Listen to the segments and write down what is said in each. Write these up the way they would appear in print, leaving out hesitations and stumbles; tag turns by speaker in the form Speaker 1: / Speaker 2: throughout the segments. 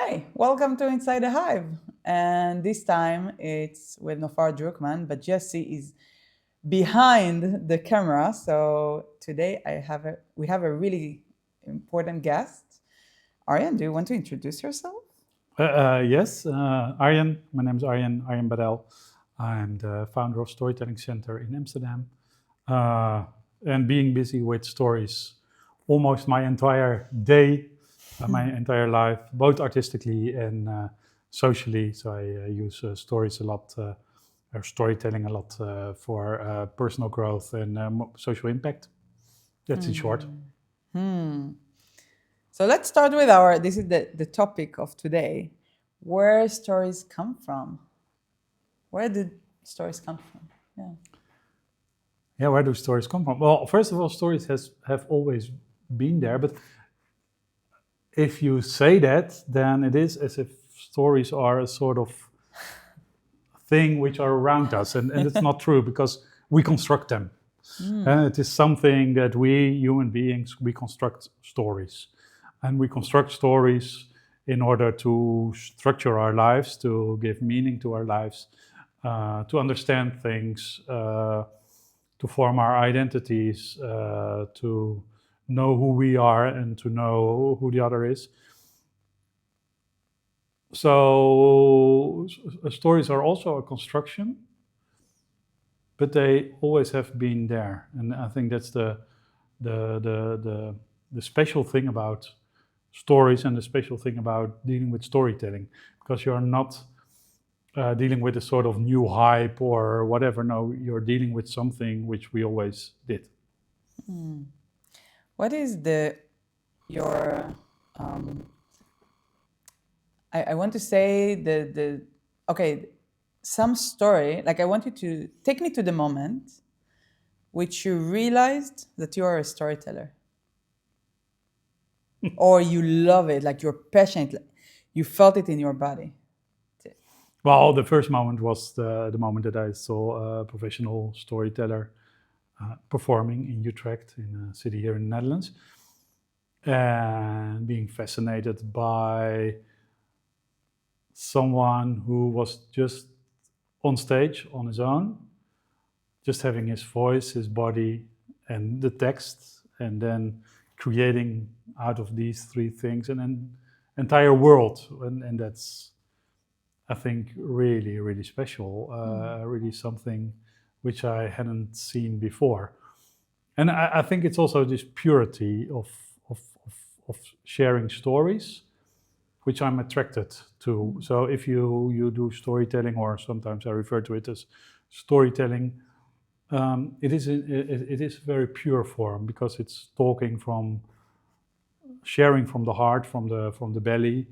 Speaker 1: Hi, welcome to Inside the Hive. And this time it's with Nofar Drukman, but Jesse is behind the camera. So today we have a really important guest. Arjen, do you want to introduce yourself?
Speaker 2: Yes, Arjen. My name is Arjen Barel. I'm the founder of Storytelling Center in Amsterdam. And being busy with stories almost my entire day, my entire life, both artistically and socially. So I use stories a lot, or storytelling a lot for personal growth and social impact. That's in short.
Speaker 1: So let's start with this is the topic of today. Where stories come from? Where did stories come from? Yeah.
Speaker 2: Yeah, where do stories come from? Well, first of all, stories have always been there, but if you say that, then it is as if stories are a sort of thing which are around us, and it's not true because we construct them. It is something that we human beings we construct stories, and we construct stories in order to structure our lives, to give meaning to our lives, to understand things. To form our identities, to know who we are and to know who the other is. So stories are also a construction, but they always have been there, and I think that's the special thing about stories and the special thing about dealing with storytelling, because you're not dealing with a sort of new hype or whatever. No, you're dealing with something which we always did.
Speaker 1: What is your I want to say the okay, some story, like I want you to take me to the moment which you realized that you are a storyteller. Or you love it, like you're passionate, like you felt it in your body.
Speaker 2: Well, the first moment was the moment that I saw a professional storyteller performing in Utrecht, in a city here in the Netherlands, and being fascinated by someone who was just on stage on his own, just having his voice, his body, and the text, and then creating out of these three things an entire world. And that's, I think, really, really special, really something which I hadn't seen before. And I think it's also this purity of sharing stories, which I'm attracted to. So if you do storytelling, or sometimes I refer to it as storytelling, it is very pure form, because it's talking from, sharing from the heart, from the belly,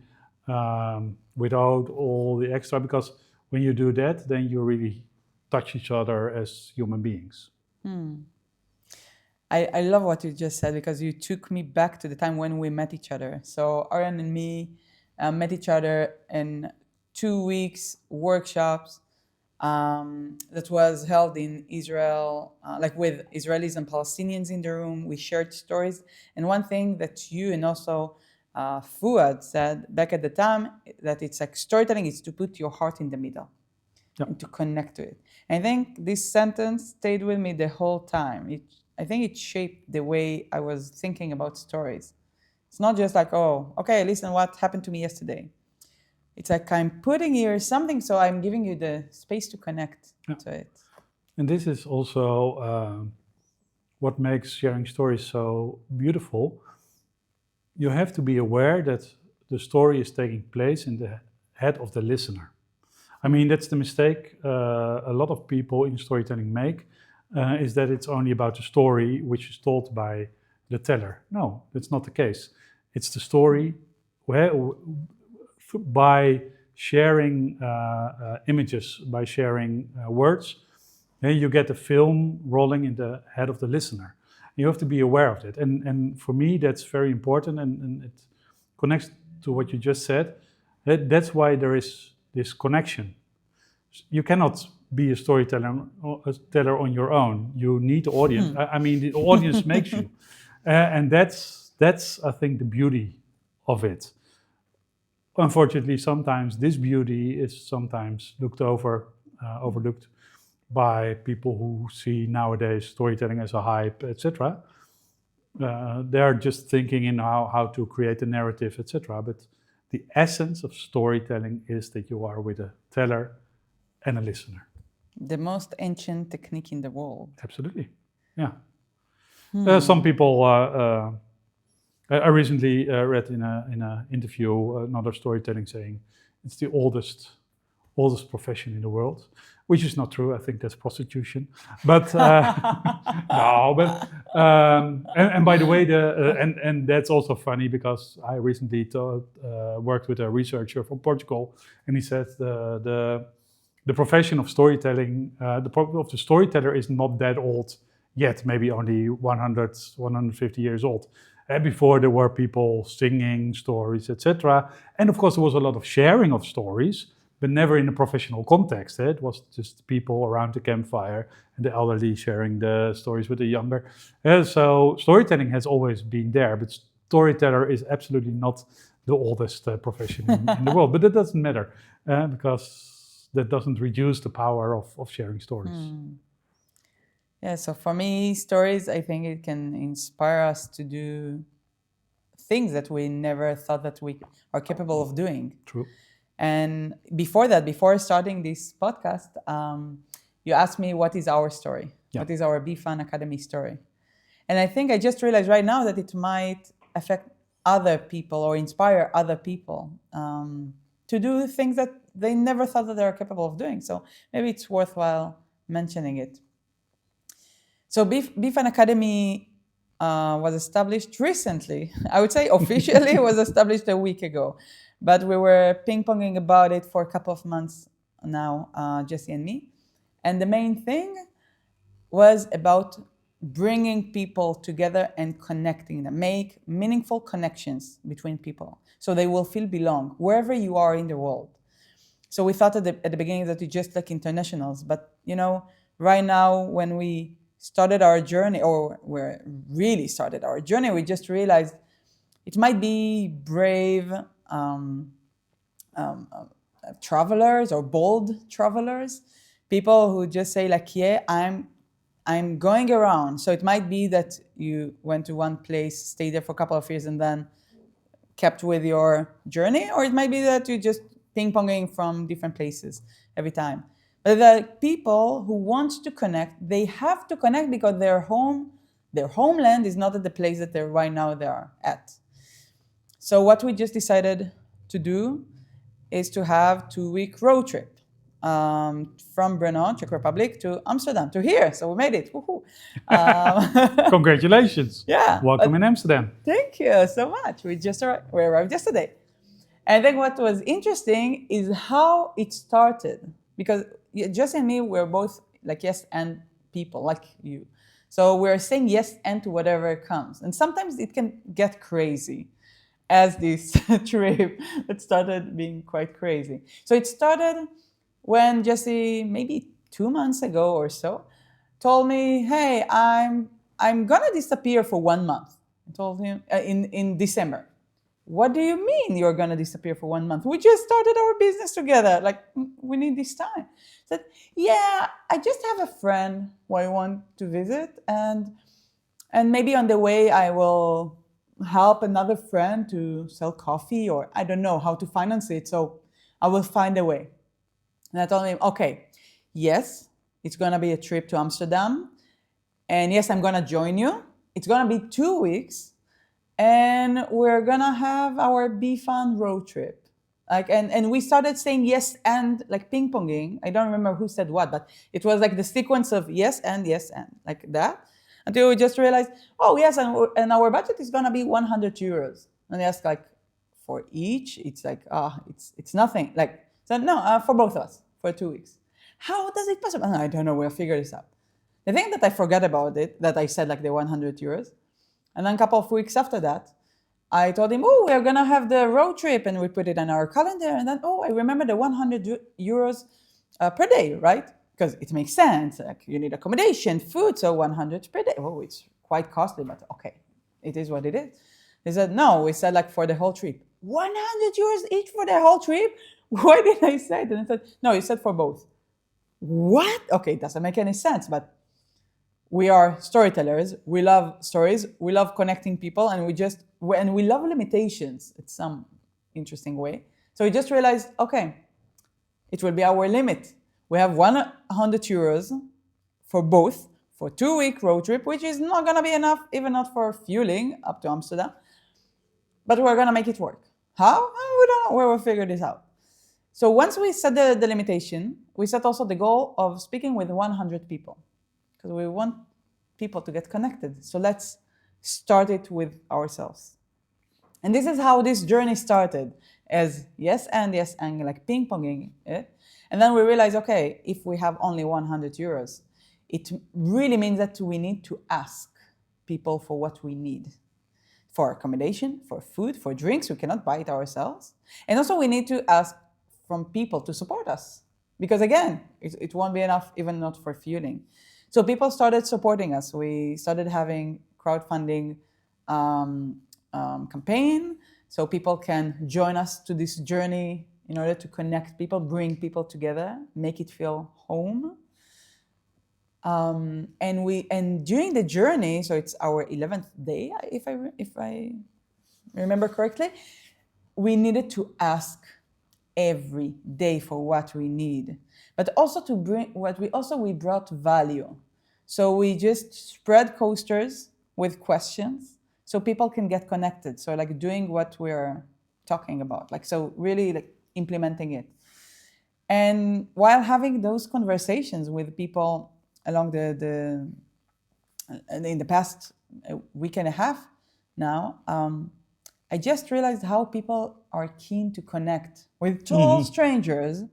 Speaker 2: without all the extra. Because when you do that, then you really touch each other as human beings.
Speaker 1: I love what you just said, because you took me back to the time when we met each other. So Arjen and me met each other in 2 weeks workshops that was held in Israel, like with Israelis and Palestinians in the room. We shared stories. And one thing that you and also Fuad said back at the time, that it's like storytelling is to put your heart in the middle.
Speaker 2: Yep.
Speaker 1: And to connect to it. I think this sentence stayed with me the whole time. I think it shaped the way I was thinking about stories. It's not just like, oh, okay, listen, what happened to me yesterday. It's like I'm putting here something, so I'm giving you the space to connect to it.
Speaker 2: And this is also what makes sharing stories so beautiful. You have to be aware that the story is taking place in the head of the listener. I mean, that's the mistake a lot of people in storytelling make, is that it's only about the story which is told by the teller. No, that's not the case. It's the story where, by sharing images, by sharing words, you get the film rolling in the head of the listener. You have to be aware of it. And for me, that's very important, and it connects to what you just said. That's why there is this connection. You cannot be a teller on your own. You need the audience. I mean, the audience makes you. And that's, I think, the beauty of it. unfortunately, sometimes this beauty is sometimes overlooked by people who see nowadays storytelling as a hype, etc. They're just thinking in how to create a narrative, etc. But the essence of storytelling is that you are with a teller and a listener.
Speaker 1: The most ancient technique in the world.
Speaker 2: Absolutely, yeah. Some people. I recently read in a interview another storytelling saying it's the oldest profession in the world, which is not true. I think that's prostitution. But no, but and by the way, and that's also funny because I recently worked with a researcher from Portugal, and he said the profession of storytelling, the problem of the storyteller is not that old yet, maybe only 100, 150 years old. Before there were people singing stories, etc. And of course, there was a lot of sharing of stories, but never in a professional context. It was just people around the campfire and the elderly sharing the stories with the younger. So storytelling has always been there, but storyteller is absolutely not the oldest profession in the world. But that doesn't matter because that doesn't reduce the power of sharing stories.
Speaker 1: Yeah, so for me, stories, I think it can inspire us to do things that we never thought that we are capable of doing.
Speaker 2: True.
Speaker 1: And before that, before starting this podcast, you asked me, what is our story?
Speaker 2: Yeah.
Speaker 1: What is our BeeFun Academy story? And I think I just realized right now that it might affect other people or inspire other people to do things that they never thought that they are capable of doing. So maybe it's worthwhile mentioning it. So BeeFun Academy was established recently. I would say officially it was established a week ago, but we were ping-ponging about it for a couple of months now, Jesse and me. And the main thing was about bringing people together and connecting them, make meaningful connections between people so they will feel belong wherever you are in the world. So we thought at the beginning that we just like internationals, but right now when we started our journey, or we really started our journey, we just realized it might be brave travelers or bold travelers, people who just say like, yeah, I'm going around. So it might be that you went to one place, stayed there for a couple of years, and then kept with your journey, or it might be that you just ping-ponging from different places every time. But the people who want to connect, they have to connect because their homeland is not at the place that they're right now they are at. So what we just decided to do is to have 2-week road trip from Brno, Czech Republic, to Amsterdam, to here. So we made it. Woohoo!
Speaker 2: Congratulations.
Speaker 1: Yeah.
Speaker 2: Welcome in Amsterdam.
Speaker 1: Thank you so much. We arrived yesterday. And then what was interesting is how it started. Because Jesse and me, we're both like yes and people, like you. So we're saying yes and to whatever comes. And sometimes it can get crazy, as this trip that started being quite crazy. So it started when Jesse, maybe 2 months ago or so, told me, hey, I'm gonna disappear for 1 month. I told him in December. What do you mean you're gonna disappear for 1 month? We just started our business together. Like, we need this time. I said, yeah, I just have a friend who I want to visit, and maybe on the way I will help another friend to sell coffee, or I don't know how to finance it. So I will find a way. And I told him, okay, yes, it's gonna be a trip to Amsterdam, and yes, I'm gonna join you. It's gonna be 2 weeks. And we're gonna have our BeeFun road trip. Like, and we started saying yes and, like ping-ponging. I don't remember who said what, but it was like the sequence of yes and, like that. Until we just realized, oh yes, and our budget is gonna be 100 euros. And they asked like, for each? It's like, it's nothing. Like, so no, for both of us, for 2 weeks. How does it possible? I don't know, we'll figure this out. The thing that I forgot about it, that I said like the 100 euros, and then a couple of weeks after that, I told him, oh, we're gonna have the road trip, and we put it on our calendar. And then, I remember the 100 euros per day, right? Because it makes sense. Like, you need accommodation, food, so 100 per day. It's quite costly, but okay, it is what it is. He said, no, we said like for the whole trip. €100 each for the whole trip? Why did I say it? And I said, no, you said for both. What? Okay, it doesn't make any sense, but we are storytellers. We love stories. We love connecting people, and we love limitations in some interesting way. So we just realized, okay, it will be our limit. We have €100 for both for 2 week road trip, which is not gonna be enough, even not for fueling up to Amsterdam. But we're gonna make it work. How? We don't know. We will figure this out. So once we set the limitation, we set also the goal of speaking with 100 people, because we want people to get connected. So let's start it with ourselves. And this is how this journey started, as yes, and like ping ponging it. And then we realized, okay, if we have only €100, it really means that we need to ask people for what we need. For accommodation, for food, for drinks, we cannot buy it ourselves. And also we need to ask from people to support us. Because again, it won't be enough, even not for fueling. So people started supporting us. We started having crowdfunding campaign, so people can join us to this journey in order to connect people, bring people together, make it feel home. And during the journey, so it's our 11th day, if I remember correctly, we needed to ask every day for what we need, but also to bring we brought value. So we just spread coasters with questions so people can get connected. So like doing what we're talking about, like, so really like implementing it. And while having those conversations with people along in the past week and a half now, I just realized how people are keen to connect with total strangers.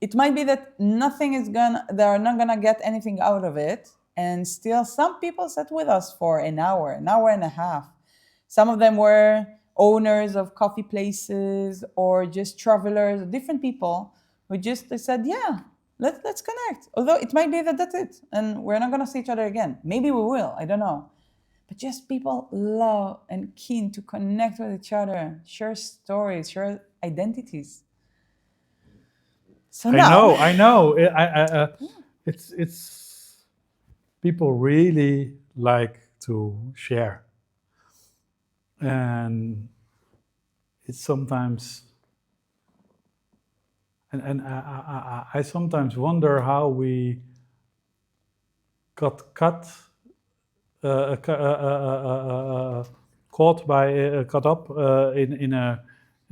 Speaker 1: It might be that they're not gonna get anything out of it, and still some people sat with us for an hour and a half. Some of them were owners of coffee places or just travelers, different people who just they said, yeah, let's connect. Although it might be that that's it, and we're not gonna see each other again. Maybe we will, I don't know. But just people love and keen to connect with each other, share stories, share identities. So now,
Speaker 2: I know. It's people really like to share, and it's sometimes, and I sometimes wonder how we got caught up in a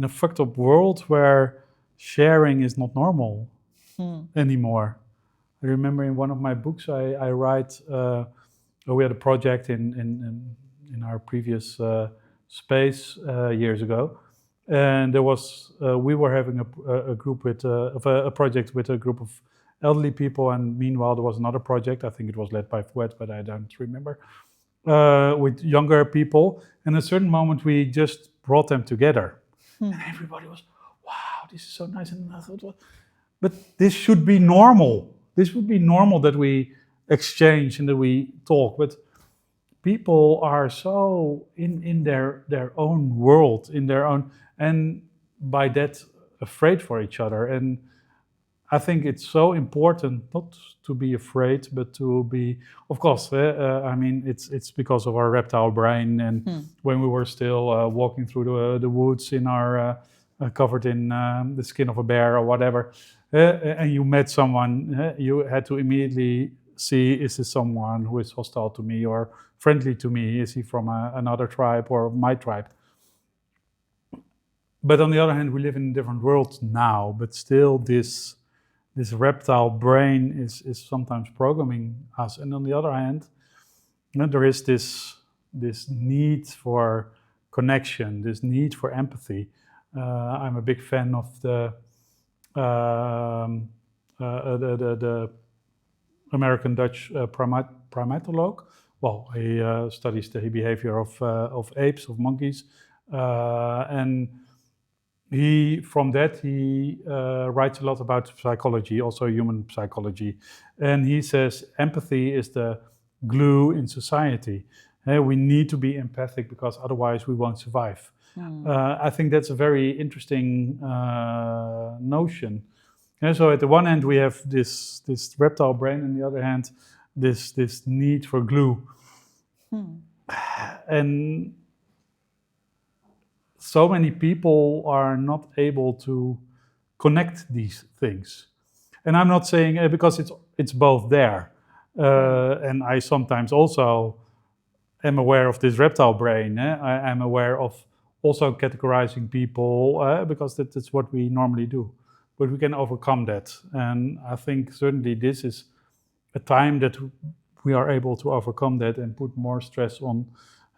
Speaker 2: fucked up world where sharing is not normal anymore. I remember in one of my books I write. We had a project in our previous space years ago, and there was we were having a group with a project with a group of elderly people, and meanwhile there was another project. I think it was led by Fouet, but I don't remember. With younger people, and at a certain moment we just brought them together, and everybody was, "Wow, this is so nice!" And I thought, well, but this should be normal. This would be normal that we exchange and that we talk. But people are so in their own world, in their own, and by that afraid for each other. And I think it's so important not to be afraid, but to be, of course, I mean, it's because of our reptile brain. And when we were still walking through the woods in our covered in the skin of a bear or whatever, and you met someone, you had to immediately see, is this someone who is hostile to me or friendly to me? Is he from another tribe or my tribe? But on the other hand, we live in a different world now, but still this reptile brain is sometimes programming us. And on the other hand, there is this need for connection, this need for empathy. I'm a big fan of the American Dutch primatologue. Well, he studies the behavior of apes, of monkeys, and he writes a lot about psychology, also human psychology, and he says empathy is the glue in society. We need to be empathic because otherwise we won't survive. I think that's a very interesting notion. And so at the one hand we have this reptile brain, and on the other hand this need for glue. And so many people are not able to connect these things. And I'm not saying because it's both there. And I sometimes also am aware of this reptile brain. I am aware of also categorizing people because that's what we normally do. But we can overcome that. And I think certainly this is a time that we are able to overcome that and put more stress on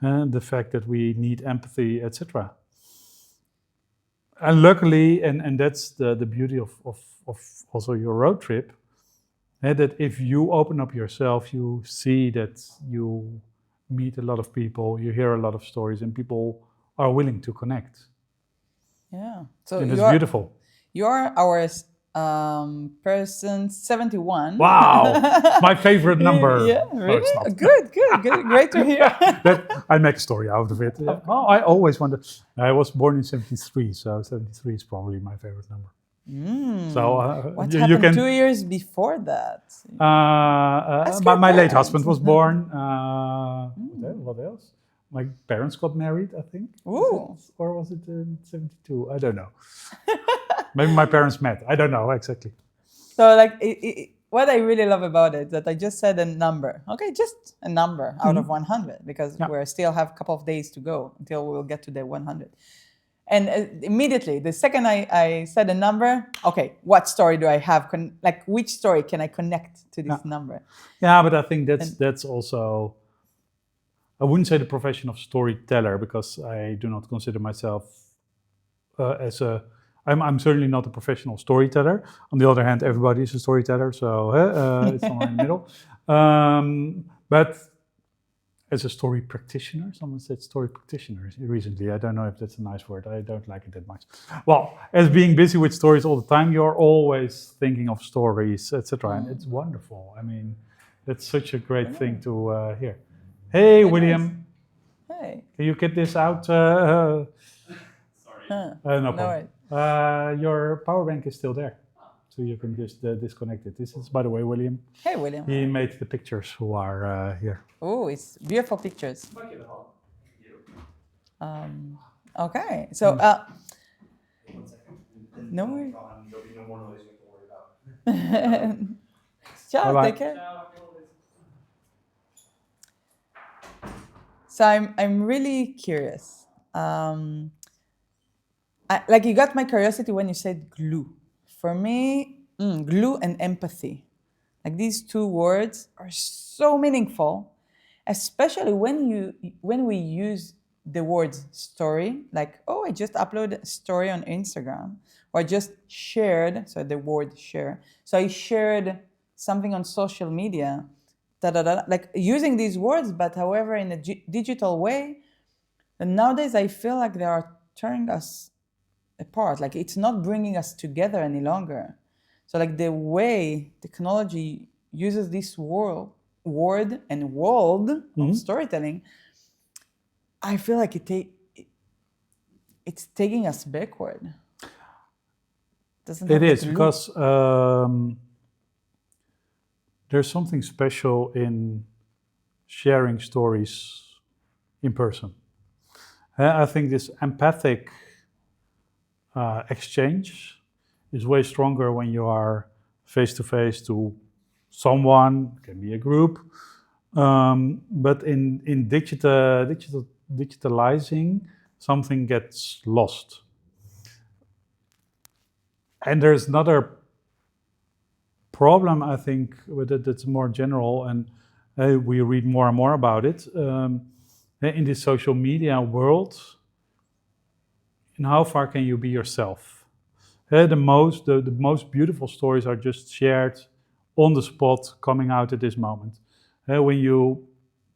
Speaker 2: the fact that we need empathy, etc. And luckily, and that's the beauty of also your road trip, that if you open up yourself, you see that you meet a lot of people, you hear a lot of stories, and people are willing to connect.
Speaker 1: Yeah. So
Speaker 2: and it's beautiful.
Speaker 1: You're our person 71.
Speaker 2: Wow, it's my favorite number.
Speaker 1: Yeah, really?
Speaker 2: No, it's not.
Speaker 1: Good. Great to hear.
Speaker 2: I make a story out of it. Yeah. Oh, I always wondered. I was born in 73, so 73 is probably my favorite number. So
Speaker 1: what
Speaker 2: you
Speaker 1: happened
Speaker 2: can.
Speaker 1: 2 years before that?
Speaker 2: My late husband was born. What else? My parents got married, I think.
Speaker 1: Ooh.
Speaker 2: Or was it in 72? I don't know. Maybe my parents met. I don't know exactly.
Speaker 1: So like what I really love about it that I just said a number. Okay, just a number out of 100 because we still have a couple of days to go until we'll get to the 100. And immediately, the second I said a number, okay, what story do I have? Which story can I connect to this number?
Speaker 2: Yeah, but I think that's also, I wouldn't say the profession of storyteller because I do not consider myself as a, I'm certainly not a professional storyteller. On the other hand, everybody is a storyteller, so it's somewhere in the middle. But as a story practitioner, someone said story practitioner recently. I don't know if that's a nice word. I don't like it that much. Well, as being busy with stories all the time, you're always thinking of stories, etc. And it's wonderful. I mean, that's such a great thing to hear. Hey, William.
Speaker 1: Nice. Hey.
Speaker 2: Can you get this out? Sorry. No problem. Your power bank is still there. So you can just disconnect it. This is, by the way, William.
Speaker 1: Hey, William.
Speaker 2: He made the pictures who are here.
Speaker 1: Oh, it's beautiful pictures. Okay, so no worries.
Speaker 3: There'll be no more noise you have to worry about.
Speaker 1: Ciao,
Speaker 2: Bye-bye.
Speaker 1: take care. So I'm really curious. You got my curiosity when you said glue. For me, glue and empathy, like these two words are so meaningful, especially when we use the word story, like, oh, I just uploaded a story on Instagram, or I just shared, so the word share. So I shared something on social media, like using these words, but however, in a digital way. And nowadays I feel like they are tearing us apart, like it's not bringing us together any longer. So like the way technology uses this word and world of storytelling, I feel like it's taking us backward.
Speaker 2: It is because there's something special in sharing stories in person. I think this empathic exchange is way stronger when you are face to face to someone, can be a group, but in digitalizing, something gets lost. And there's another problem, I think, with it that's more general, and we read more and more about it in this social media world. And how far can you be yourself? The most beautiful stories are just shared on the spot, coming out at this moment. When you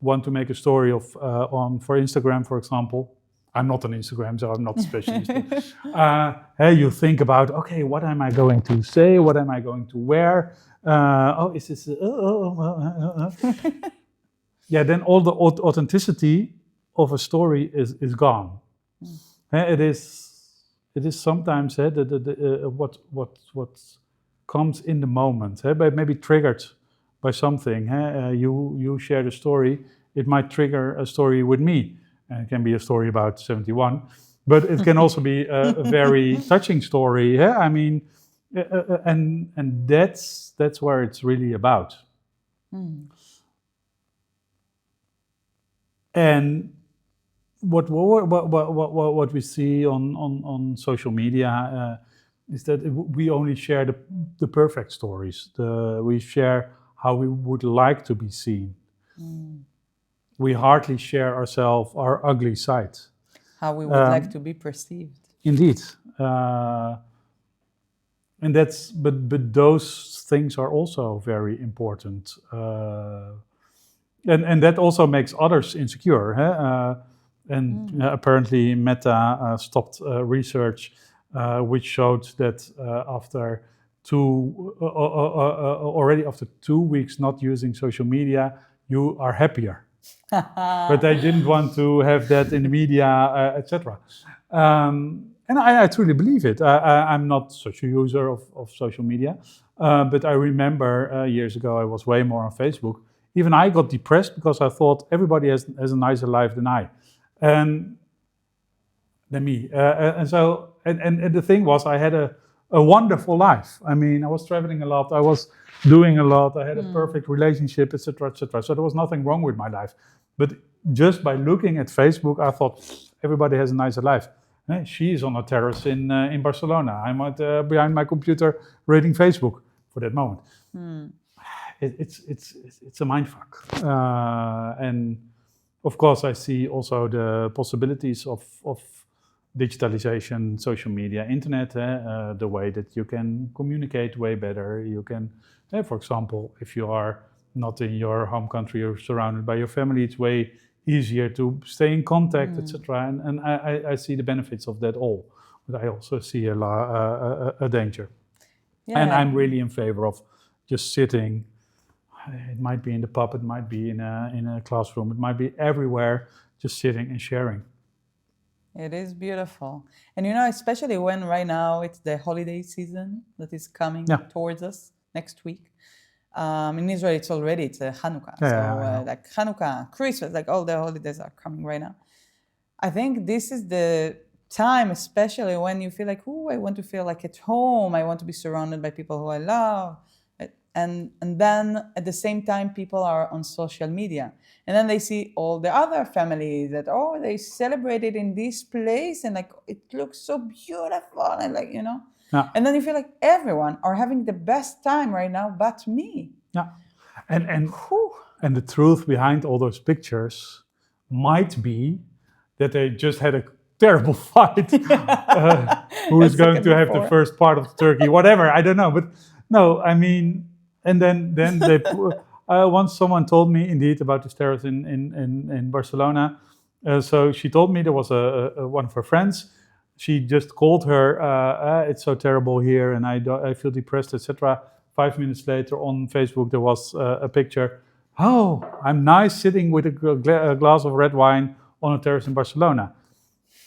Speaker 2: want to make a story of for Instagram, for example, I'm not on Instagram, so I'm not a specialist. You think about, okay, what am I going to say? What am I going to wear? Is this? Yeah, then all the authenticity of a story is gone. It is sometimes what comes in the moment, but maybe triggered by something. You share the story, it might trigger a story with me. And it can be a story about 71, but it can also be a very touching story. I mean, and that's where it's really about. And what we see on social media is that we only share the perfect stories. We share how we would like to be seen. We hardly share our ugly side.
Speaker 1: How we would like to be perceived.
Speaker 2: Indeed. And that's but those things are also very important. And that also makes others insecure. Apparently Meta stopped research which showed that after already after 2 weeks not using social media, you are happier. But they didn't want to have that in the media, etc. And I truly believe it. I'm not such a user of social media, but I remember years ago I was way more on Facebook. Even I got depressed because I thought everybody has a nicer life than I, and than me. And the thing was, I had a wonderful life. I mean, I was traveling a lot. I was doing a lot. I had a perfect relationship, etc., etc. So there was nothing wrong with my life. But just by looking at Facebook, I thought everybody has a nicer life. She is on a terrace in Barcelona. I'm behind my computer reading Facebook for that moment. It's a mindfuck. And of course, I see also the possibilities of digitalization, social media, internet, the way that you can communicate way better. You can, for example, if you are not in your home country or surrounded by your family, it's way easier to stay in contact, etc. And I see the benefits of that all, but I also see a danger. Yeah. And I'm really in favor of just sitting. It might be in the pub, it might be in a classroom, it might be everywhere, just sitting and sharing.
Speaker 1: It is beautiful. And especially when right now it's the holiday season that is coming towards us next week. In Israel, it's Hanukkah. Like Hanukkah, Christmas, like all the holidays are coming right now. I think this is the time, especially when you feel like, I want to feel like at home. I want to be surrounded by people who I love. And then at the same time, people are on social media. And then they see all the other families that, they celebrated in this place and like, it looks so beautiful. And like, and then you feel like everyone are having the best time right now, but me.
Speaker 2: Yeah. And the truth behind all those pictures might be that they just had a terrible fight. Who is going to have the first part of the turkey, whatever, I don't know. But no, I mean, and then they once someone told me indeed about this terrace in Barcelona. So she told me there was one of her friends. She just called her, it's so terrible here and I feel depressed, etc. 5 minutes later on Facebook there was a picture. Oh, I'm nice sitting with a glass of red wine on a terrace in Barcelona.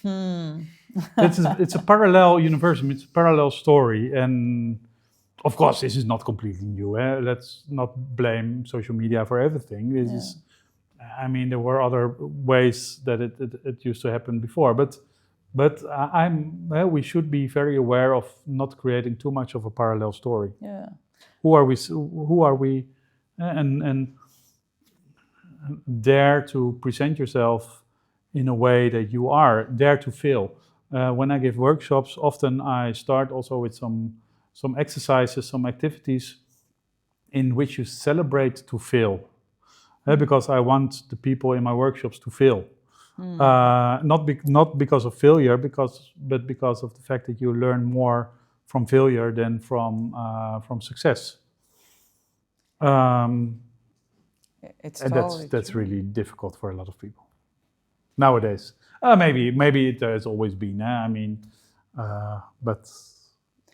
Speaker 2: It's a parallel universe, it's a parallel story. And of course, this is not completely new. Let's not blame social media for everything. I mean, there were other ways that it used to happen before. But we should be very aware of not creating too much of a parallel story.
Speaker 1: Yeah.
Speaker 2: Who are we? And dare to present yourself in a way that you are. Dare to fail. When I give workshops, often I start also with some exercises, some activities in which you celebrate to fail. Because I want the people in my workshops to fail. Not because of failure, but because of the fact that you learn more from failure than from success. That's really difficult for a lot of people nowadays. Maybe it has always been. I mean, but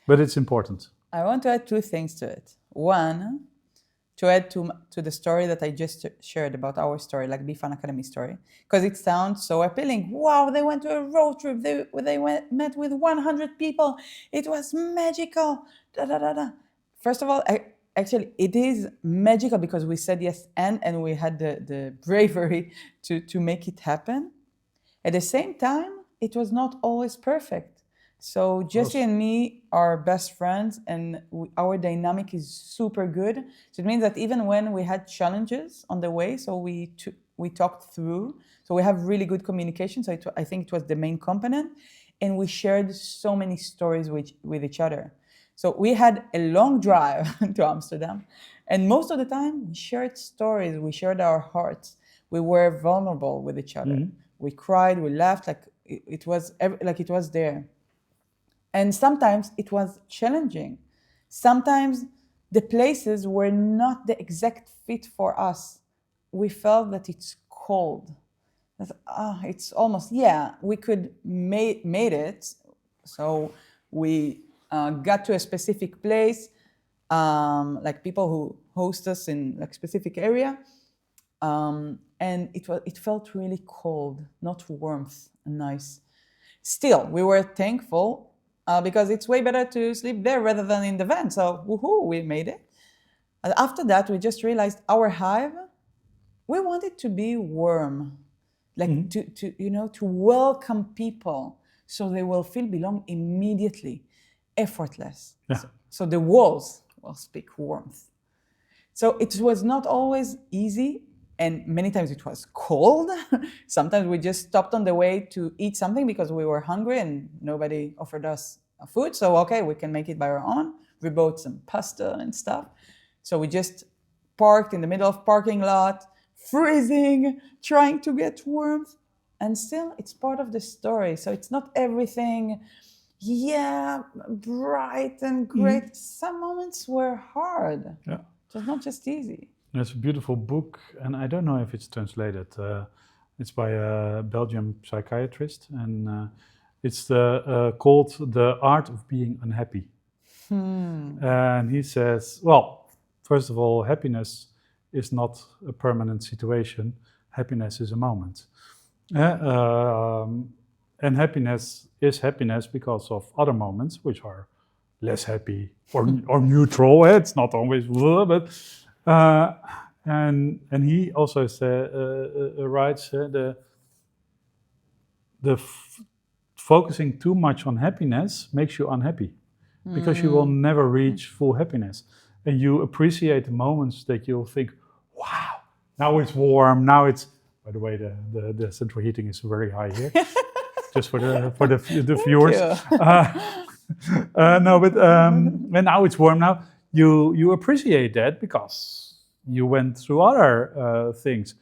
Speaker 2: it's important.
Speaker 1: I want to add two things to it. One, to add to the story that I just shared about our story, like BeeFun Academy story, because it sounds so appealing. Wow, they went to a road trip. Met with 100 people. It was magical. Da da da da. First of all, actually, it is magical because we said yes and we had the bravery to make it happen. At the same time, it was not always perfect. So Jesse and me are best friends, and our dynamic is super good. So it means that even when we had challenges on the way, so we talked through. So we have really good communication. So I think it was the main component, and we shared so many stories with each other. So we had a long drive to Amsterdam, and most of the time we shared stories. We shared our hearts. We were vulnerable with each other. We cried. We laughed. Like it was there. And sometimes it was challenging. Sometimes the places were not the exact fit for us. We felt that it's cold. It's almost, we could made it. So we got to a specific place, like people who host us in like specific area. And it felt really cold, not warmth and nice. Still, we were thankful because it's way better to sleep there rather than in the van. So, woohoo, we made it. And after that, we just realized our hive, we want it to be warm, like to welcome people so they will feel belong immediately, effortless.
Speaker 2: Yeah.
Speaker 1: So the walls will speak warmth. So it was not always easy. And many times it was cold. Sometimes we just stopped on the way to eat something because we were hungry and nobody offered us food. So, okay, we can make it by our own. We bought some pasta and stuff. So we just parked in the middle of parking lot, freezing, trying to get warmth. And still, it's part of the story. So it's not everything, bright and great. Some moments were hard.
Speaker 2: Yeah.
Speaker 1: It was not just easy.
Speaker 2: There's a beautiful book, and I don't know if it's translated. It's by a Belgian psychiatrist, and it's called The Art of Being Unhappy. And he says, well, first of all, happiness is not a permanent situation. Happiness is a moment. And happiness is happiness because of other moments, which are less happy or neutral. It's not always, but... and he also writes focusing too much on happiness makes you unhappy because you will never reach full happiness, and you appreciate the moments that you'll think, wow, now it's warm, now it's. By the way, the central heating is very high here, just for the viewers. No, but and now it's warm now. You appreciate that because you went through other things.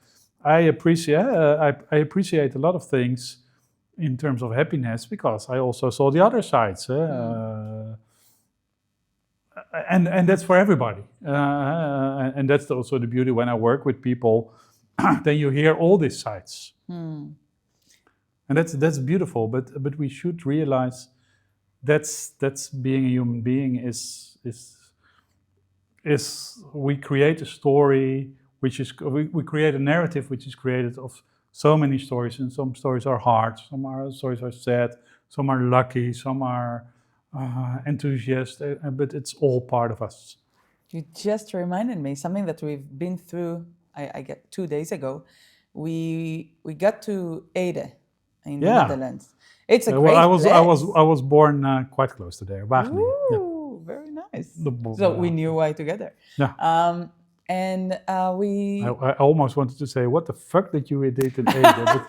Speaker 2: I appreciate a lot of things in terms of happiness because I also saw the other sides. And that's for everybody. And that's also the beauty when I work with people, then you hear all these sides. And that's beautiful, but we should realize that's being a human being is we create a story which is we create a narrative which is created of so many stories, and some stories are hard, stories are sad, some are lucky, some are enthusiastic, but it's all part of us.
Speaker 1: You just reminded me something that we've been through. I get 2 days ago. We got to Ede in the Netherlands. It's a great place.
Speaker 2: I was born quite close to there, Wageningen.
Speaker 1: Ooh, very nice. So we knew why together.
Speaker 2: Yeah.
Speaker 1: And we...
Speaker 2: I almost wanted to say, what the fuck did you did in Ede?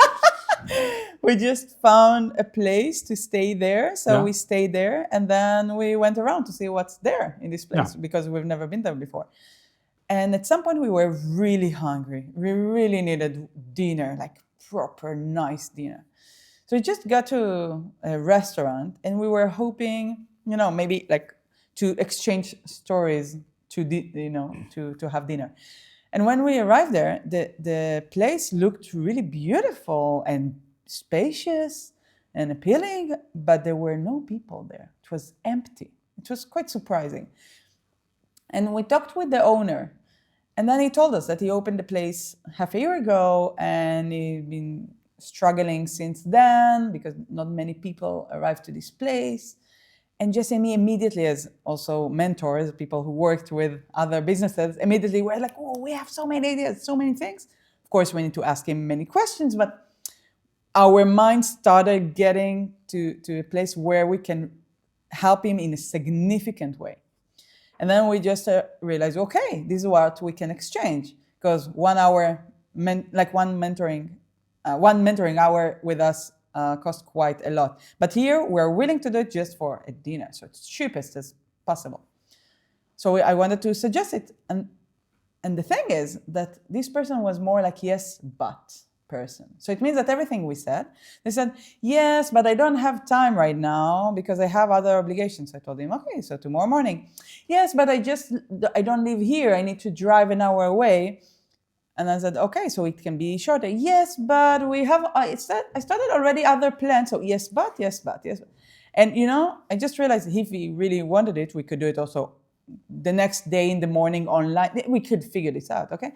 Speaker 1: We just found a place to stay there. So we stayed there, and then we went around to see what's there in this place because we've never been there before. And at some point we were really hungry. We really needed dinner, like proper nice dinner. So we just got to a restaurant, and we were hoping, maybe like to exchange stories to have dinner. And when we arrived there, the place looked really beautiful and spacious and appealing, but there were no people there. It was empty. It was quite surprising. And we talked with the owner, And then he told us that he opened the place half a year ago and he'd been struggling since then because not many people arrived to this place. And Jesse and me immediately, as also mentors, people who worked with other businesses, immediately were like, oh, we have so many ideas, so many things. Of course, we need to ask him many questions, but our minds started getting to a place where we can help him in a significant way. And then we just realized, okay, this is what we can exchange. Because 1 hour, one mentoring hour with us cost quite a lot. But here we're willing to do it just for a dinner. So it's cheapest as possible. So I wanted to suggest it. And the thing is that this person was more like yes, but person. So it means that everything we said, they said, yes, but I don't have time right now because I have other obligations. I told him, okay, so tomorrow morning. Yes, but I don't live here. I need to drive an hour away. And I said, okay, so it can be shorter. Yes, but we have, I started already other plans. So yes, but, yes, but, yes. But. And, I just realized if we really wanted it, we could do it also the next day in the morning online. We could figure this out, okay?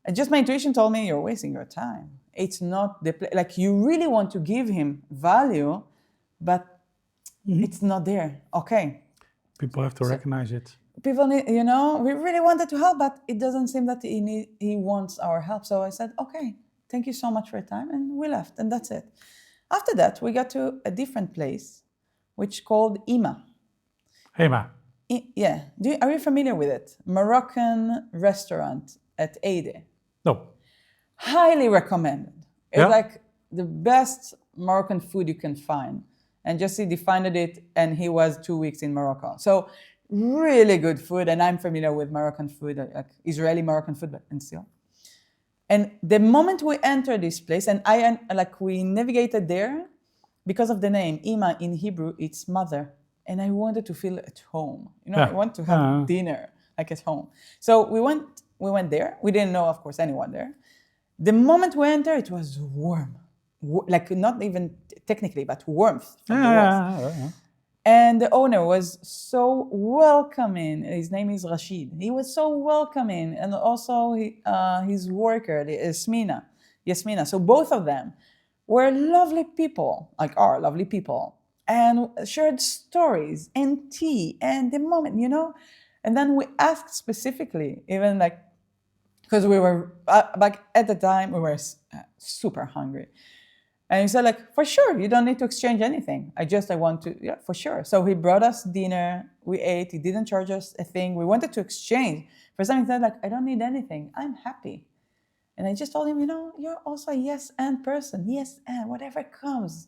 Speaker 1: And just my intuition told me, you're wasting your time. It's not like you really want to give him value, but it's not there. Okay.
Speaker 2: People have to recognize it.
Speaker 1: People need, we really wanted to help, but it doesn't seem that he wants our help. So I said, okay, thank you so much for your time. And we left, and that's it. After that, we got to a different place, which called Ima.
Speaker 2: Hema.
Speaker 1: Yeah. Are you familiar with it? Moroccan restaurant at Ede.
Speaker 2: No.
Speaker 1: Highly recommended. It's
Speaker 2: Yeah?
Speaker 1: like the best Moroccan food you can find. And Jesse defined it, and he was 2 weeks in Morocco. So really good food, and I'm familiar with Moroccan food, like Israeli Moroccan food, but and still. And the moment we entered this place, and we navigated there, because of the name, Ima in Hebrew, it's mother. And I wanted to feel at home. I want to have dinner like at home. So we went there. We didn't know, of course, anyone there. The moment we entered, it was warm. Like not even technically, but warmth from the walls. And the owner was so welcoming. His name is Rashid. He was so welcoming. And also his worker, Yasmina. So both of them were lovely people, like are lovely people. And shared stories and tea and the moment, And then we asked specifically, even because we were, back at the time, we were super hungry. And he said, for sure, you don't need to exchange anything. I want to, yeah, for sure. So he brought us dinner, we ate, he didn't charge us a thing. We wanted to exchange. For some, he said, I don't need anything, I'm happy. And I just told him, you're also a yes and person, yes and whatever comes.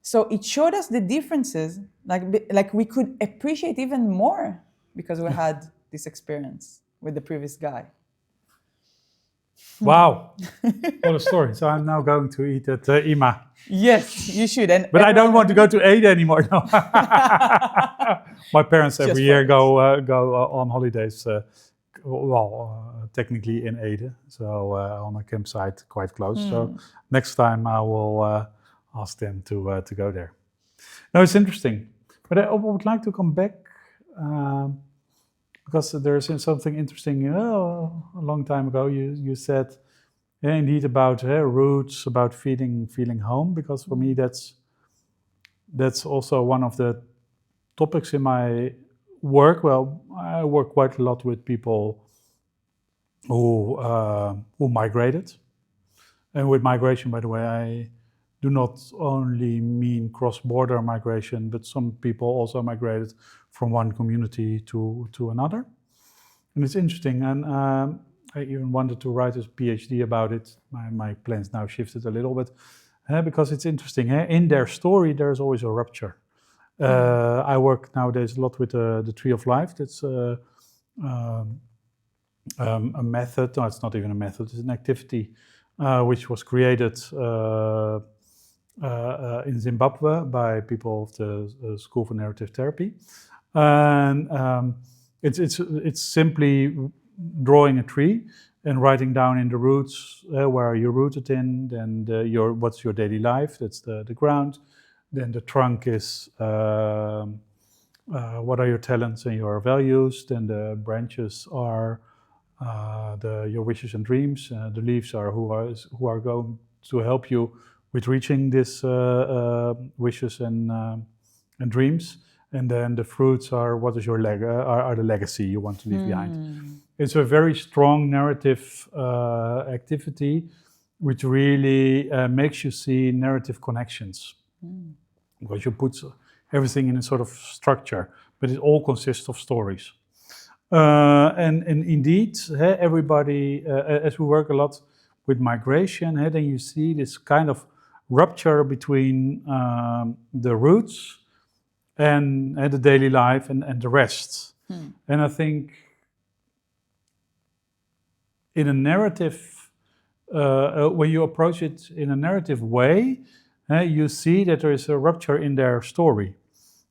Speaker 1: So it showed us the differences, like we could appreciate even more because we had this experience with the previous guy.
Speaker 2: Wow, what a story. So I'm now going to eat at Ima.
Speaker 1: Yes, you should.
Speaker 2: But I don't want to go to Ede anymore. No. My parents every year go on holidays, technically in Ede, so on a campsite quite close. So next time I will ask them to go there. No, it's interesting. But I would like to come back because there's something interesting. A long time ago, you said, indeed, about roots, about feeling home. Because for me, that's also one of the topics in my work. Well, I work quite a lot with people who migrated, and with migration, by the way, I do not only mean cross-border migration, but some people also migrated from one community to another. And it's interesting, and I even wanted to write a PhD about it. My plans now shifted a little bit, because it's interesting. In their story, there's always a rupture. I work nowadays a lot with the Tree of Life. That's a method. No, it's not even a method. It's an activity which was created in Zimbabwe by people of the School for Narrative Therapy, and it's simply drawing a tree and writing down in the roots where are you rooted in, then what's your daily life, that's the ground, then the trunk is what are your talents and your values, then the branches are your wishes and dreams. The leaves are who are going to help you with reaching these wishes and dreams. And then the fruits are what is your are the legacy you want to leave behind. It's a very strong narrative activity, which really makes you see narrative connections, because you put everything in a sort of structure, but it all consists of stories. And indeed, everybody, as we work a lot with migration, then you see this kind of rupture between the roots and the daily life and the rest. And I think in a narrative, when you approach it in a narrative way, you see that there is a rupture in their story.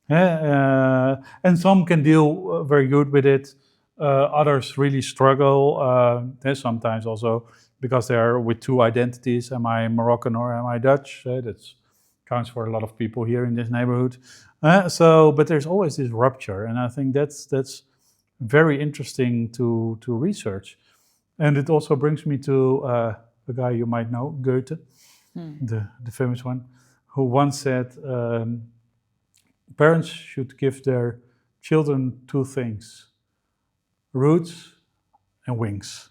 Speaker 2: And some can deal very good with it. Others really struggle. Sometimes also because they are with two identities. Am I Moroccan or am I Dutch? That counts for a lot of people here in this neighborhood. But there's always this rupture, and I think that's very interesting to research. And it also brings me to a guy you might know, Goethe, the famous one, who once said, parents should give their children two things: roots and wings.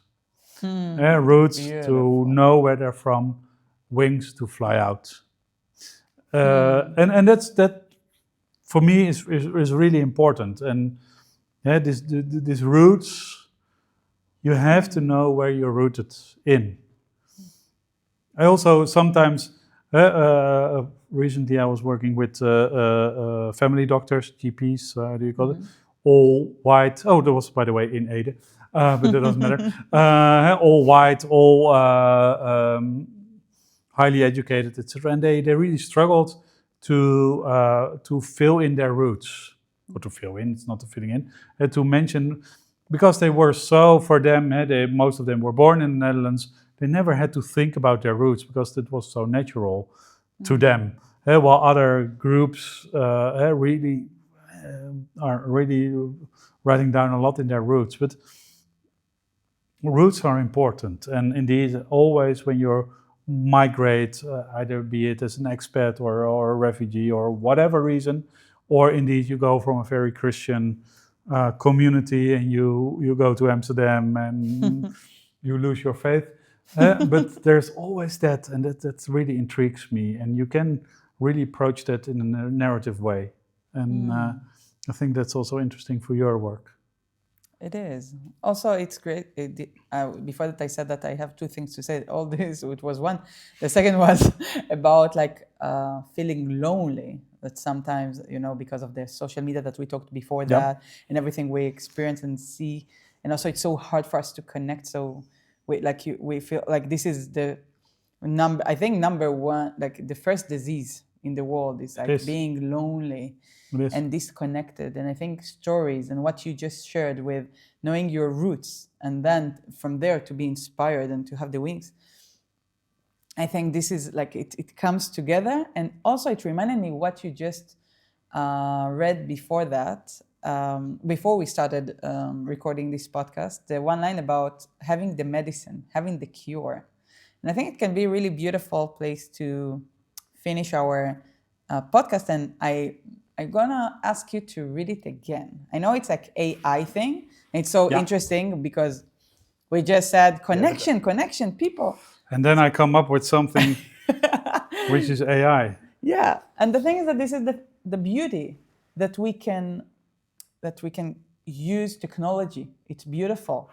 Speaker 2: Roots to know where they're from, wings to fly out. And that for me is really important. And this roots, you have to know where you're rooted in. I also sometimes, recently I was working with family doctors, GPs, how do you call it? All white. Oh, that was, by the way, in Ede, but that doesn't matter. All white, all highly educated, etc. And they really struggled to fill in their roots, or to fill in. It's not to filling in. To mention, because they were so, for them, most of them were born in the Netherlands. They never had to think about their roots because it was so natural to them. While other groups really are really writing down a lot in their roots. But roots are important, and indeed, always when you migrate, either be it as an expat or a refugee or whatever reason, or indeed you go from a very Christian community and you go to Amsterdam and you lose your faith. But there's always that, and that really intrigues me, and you can really approach that in a narrative way. And I think that's also interesting for your work.
Speaker 1: It is. Also, it's great. Before that, I said that I have two things to say. All this, it was one. The second was about feeling lonely. That sometimes, because of the social media that we talked before that, and everything we experience and see, and also it's so hard for us to connect. So we feel like this is the number one, like the first disease in the world is being lonely and disconnected. And I think stories and what you just shared with knowing your roots, and then from there to be inspired and to have the wings, I think this is it comes together. And also it reminded me what you just read before that, before we started recording this podcast, the one line about having the medicine, having the cure. And I think it can be a really beautiful place to finish our podcast. And I'm gonna ask you to read it again. I know it's like AI thing. And it's so interesting because we just said connection, people.
Speaker 2: And then I come up with something which is AI.
Speaker 1: Yeah, and the thing is that this is the beauty that we can use technology. It's beautiful,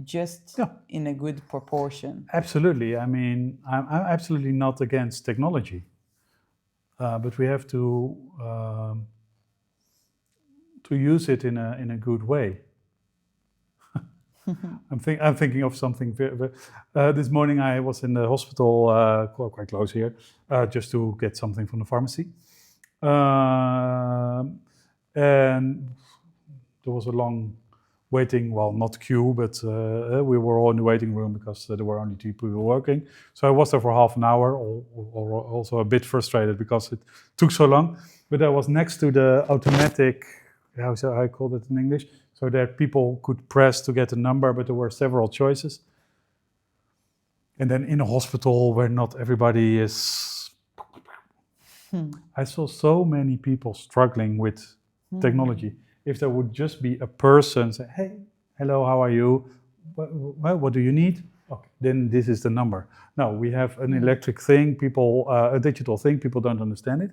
Speaker 1: just in a good proportion.
Speaker 2: Absolutely. I mean, I'm absolutely not against technology, but we have to use it in a good way. I'm thinking of something. This morning I was in the hospital, quite close here, just to get something from the pharmacy, and there was a long waiting. Well, not queue, but we were all in the waiting room because there were only 2 people working. So I was there for half an hour, or also a bit frustrated because it took so long. But I was next to the automatic, how I call it in English, so that people could press to get a number, but there were several choices. And then in a hospital where not everybody is, I saw so many people struggling with technology. If there would just be a person say, hey, hello, how are you? What do you need? Okay, then this is the number. No, we have an electric thing, people, a digital thing, people don't understand it.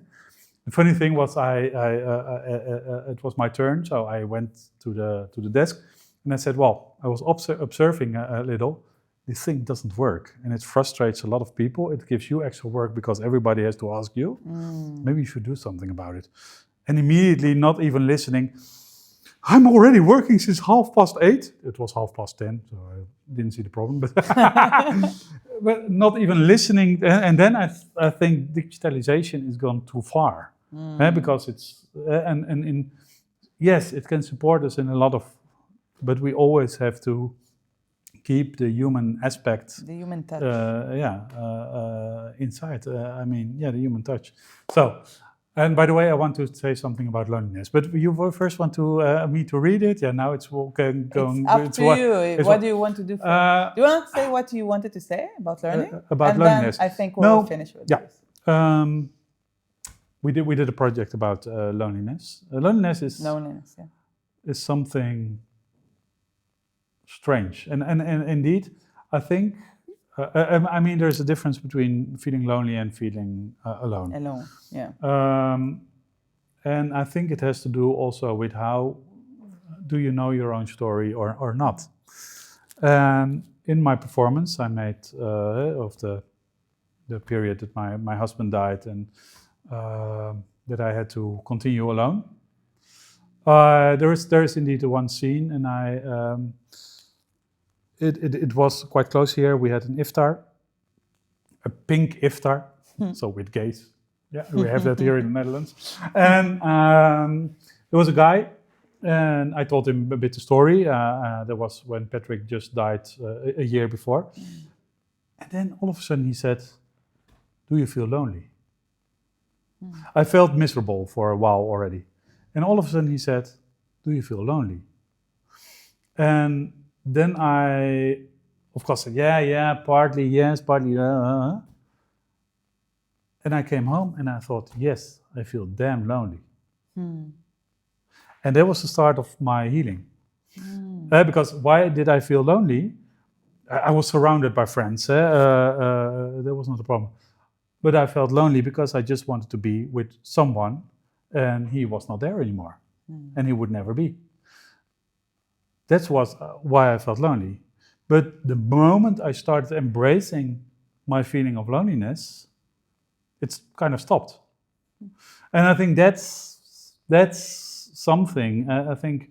Speaker 2: The funny thing was, it was my turn, so I went to the desk, and I said, well, I was observing a little. This thing doesn't work, and it frustrates a lot of people. It gives you extra work because everybody has to ask you. Maybe you should do something about it. And immediately, not even listening, I'm already working since 8:30. It was 10:30, so I didn't see the problem. But not even listening. And then I think digitalization is gone too far. Because it's, yes, it can support us in a lot of, but we always have to keep the human aspect.
Speaker 1: The human touch.
Speaker 2: Inside. The human touch. So, and by the way, I want to say something about loneliness. But you first want me to read it? Yeah, now it's going.
Speaker 1: It's up to you. What do you want to do? Do you want to say what you wanted to say about learning?
Speaker 2: About loneliness.
Speaker 1: Then I think we'll finish with this.
Speaker 2: We did a project about loneliness. Loneliness is something strange, and indeed, I think. There's a difference between feeling lonely and feeling alone.
Speaker 1: Alone, yeah.
Speaker 2: And I think it has to do also with how do you know your own story or not. And in my performance I made of the period that my husband died and that I had to continue alone. There is indeed one scene, and it was quite close here. We had an iftar, a pink iftar, so with gays. Yeah, we have that here in the Netherlands. And there was a guy, and I told him a bit the story. That was when Patrick just died a year before. And then all of a sudden he said, do you feel lonely? I felt miserable for a while already. And all of a sudden he said, do you feel lonely? And then I, of course, said, yeah, partly yes, partly. And I came home and I thought, yes, I feel damn lonely. And that was the start of my healing. Because why did I feel lonely? I was surrounded by friends. That was not a problem. But I felt lonely because I just wanted to be with someone, and he was not there anymore. And he would never be. That was why I felt lonely. But the moment I started embracing my feeling of loneliness, it's kind of stopped. And I think that's something. I think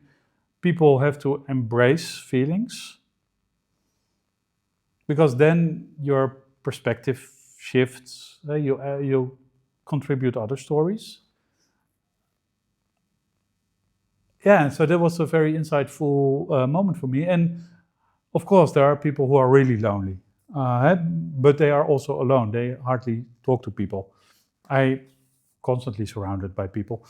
Speaker 2: people have to embrace feelings, because then your perspective shifts. You contribute other stories. Yeah, so that was a very insightful moment for me. And of course, there are people who are really lonely, but they are also alone. They hardly talk to people. I constantly surrounded by people,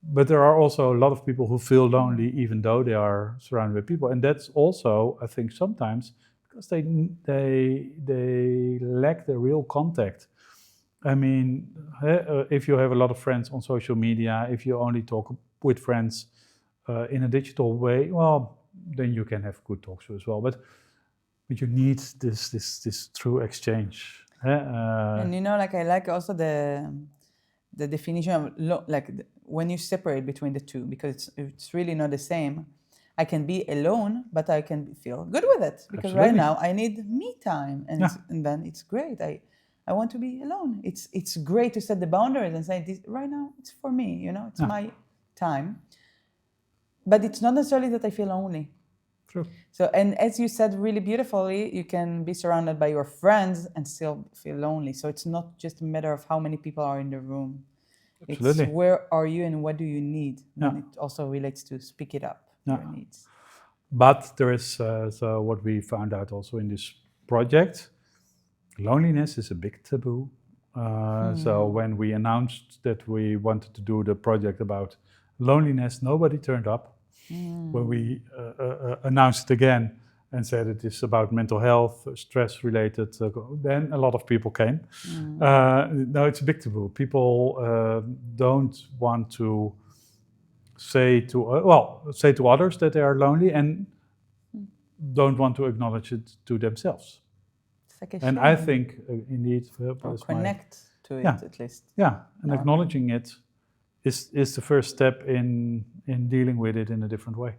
Speaker 2: but there are also a lot of people who feel lonely even though they are surrounded by people. And that's also, I think, sometimes because they lack the real contact. I mean, if you have a lot of friends on social media, if you only talk with friends in a digital way, well, then you can have good talks as well. But you need this true exchange.
Speaker 1: And I like also the definition of when you separate between the two, because it's really not the same. I can be alone, but I can feel good with it, because right now I need me time, and then it's great. I want to be alone. It's great to set the boundaries and say, right now it's for me. It's my time. But it's not necessarily that I feel lonely.
Speaker 2: True.
Speaker 1: So, and as you said really beautifully, you can be surrounded by your friends and still feel lonely. So it's not just a matter of how many people are in the room.
Speaker 2: Absolutely.
Speaker 1: It's where are you and what do you need? And it also relates to speak it up, your needs.
Speaker 2: But there is, so what we found out also in this project, loneliness is a big taboo. So when we announced that we wanted to do the project about loneliness, nobody turned up. When we announced it again and said it is about mental health, stress related, then a lot of people came. No, it's a big taboo. People don't want to say to others that they are lonely and don't want to acknowledge it to themselves.
Speaker 1: It's like a
Speaker 2: And
Speaker 1: shame.
Speaker 2: I think indeed,
Speaker 1: Or connect to it
Speaker 2: Yeah.
Speaker 1: at least.
Speaker 2: and
Speaker 1: No.
Speaker 2: acknowledging it is the first step in dealing with it in a different way.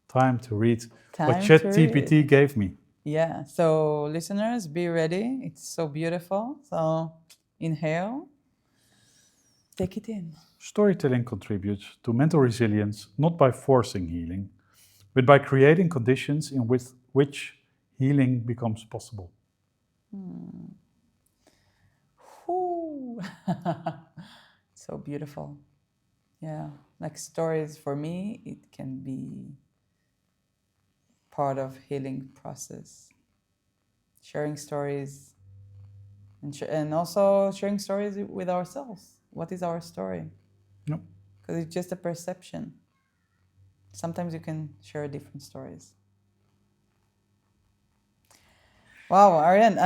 Speaker 2: Time to read what
Speaker 1: Time to
Speaker 2: ChatGPT gave me.
Speaker 1: Yeah, so listeners, be ready. It's so beautiful. So inhale, take it in.
Speaker 2: Storytelling contributes to mental resilience not by forcing healing, but by creating conditions in which healing becomes possible.
Speaker 1: Whew. So beautiful. Yeah, like stories for me, it can be part of healing process. Sharing stories and also sharing stories with ourselves. What is our story?
Speaker 2: Yep.
Speaker 1: Because it's just a perception. Sometimes you can share different stories. Wow, Arjen,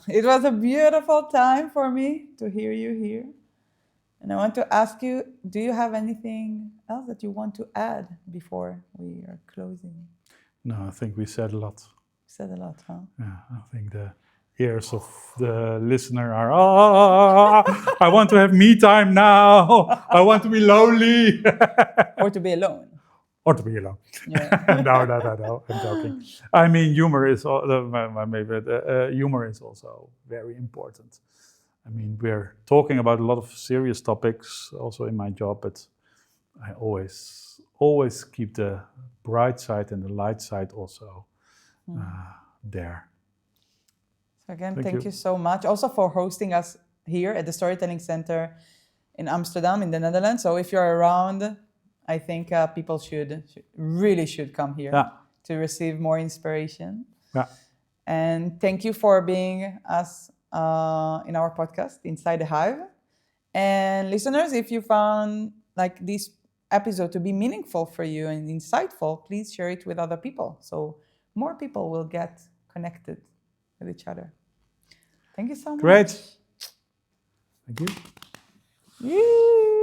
Speaker 1: it was a beautiful time for me to hear you here. And I want to ask you, do you have anything else that you want to add before we are closing?
Speaker 2: No, I think we said a lot.
Speaker 1: You said a lot, huh?
Speaker 2: Yeah, I think the ears of the listener are, I want to have me time now. I want to be lonely.
Speaker 1: Or to be alone.
Speaker 2: Or to be alone.
Speaker 1: Yeah.
Speaker 2: No, I'm joking. I mean, humor is also very important. I mean, we're talking about a lot of serious topics also in my job, but I always keep the bright side and the light side also there.
Speaker 1: So again,
Speaker 2: Thank
Speaker 1: thank
Speaker 2: you.
Speaker 1: you so much also for hosting us here at the Storytelling Center in Amsterdam in the Netherlands. So if you're around, I think people really should come here to receive more inspiration.
Speaker 2: Yeah.
Speaker 1: And thank you for being us in our podcast, Inside the Hive. And listeners, if you found like this episode to be meaningful for you and insightful, please share it with other people so more people will get connected with each other. Thank you so much.
Speaker 2: Great. Thank you.
Speaker 1: Yay.